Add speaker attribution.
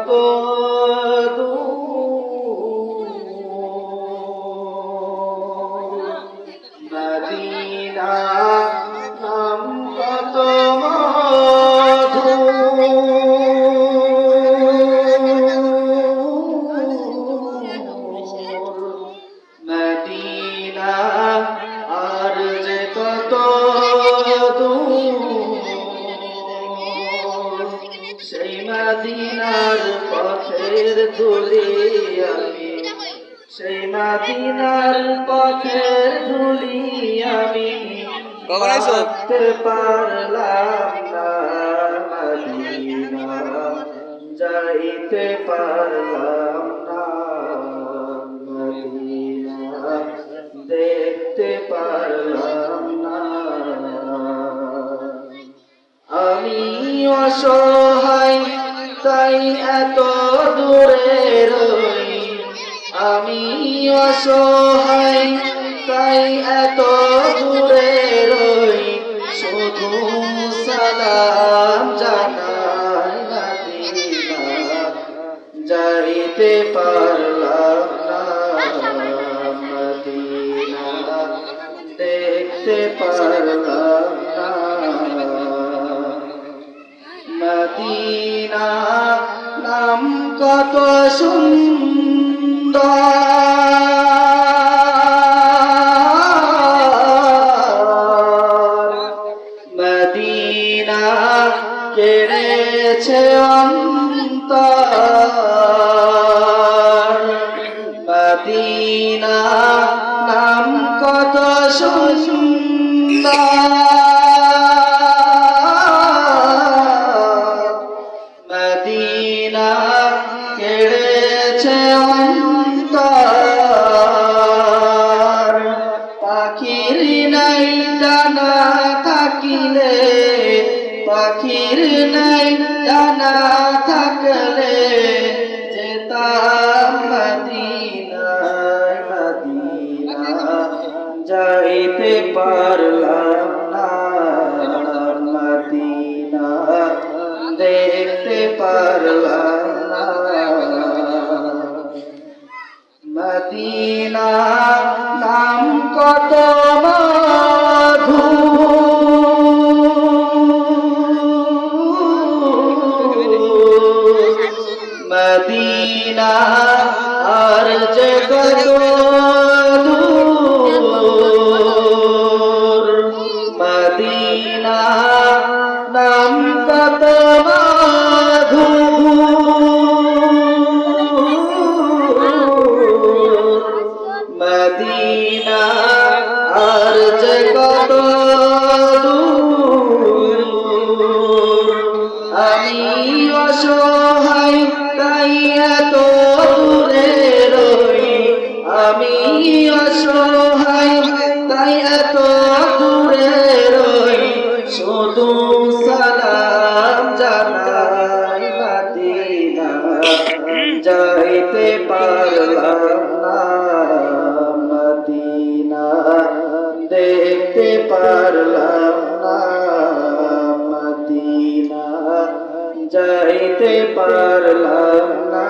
Speaker 1: কত মদিনা নাম কত মধু মদিনা আর যে কত সেই মদিনার পথের ধুলি আমি সেই মদিনার পথের ধুলি আমি পাতে পারলাম না মদিনা যাইতে পারলাম না মদিনা দেখতে পারলাম না আমি অসহায় তাই এত দূরে রই আমি অসহায় তাই এত দূরে রই শুধু সালাম জানাই মদিনা যাইতে পারলাম না মদিনা দেখতে পারলাম না মদিনা নাম কত সুন্দর মদিনা কেড়েছে অন্তর মদিনা নাম কত সুন্দর মদিনা কেড়েছে অন্তর পাখির নাই ডানা থাকিলে পাখির নাই ডানা থাকলে যেতাম মদিনায় মদিনা যাইতে পারলাম না মদিনা দেখতে পারলাম না মদিনা নাম কত মধু মদিনা আর যে কত দূর মদিনা নাম কত মধু মদিনা আর যে কত দূর আমি অসহায় তাই এত দূরে রই আমি অসহায় তাই এত দূরে রই শুধু সালাম জানাই মদিনা যাইতে পারলাম না মদিনা দেখতে পারলাম না মদিনা যাইতে পারলাম না।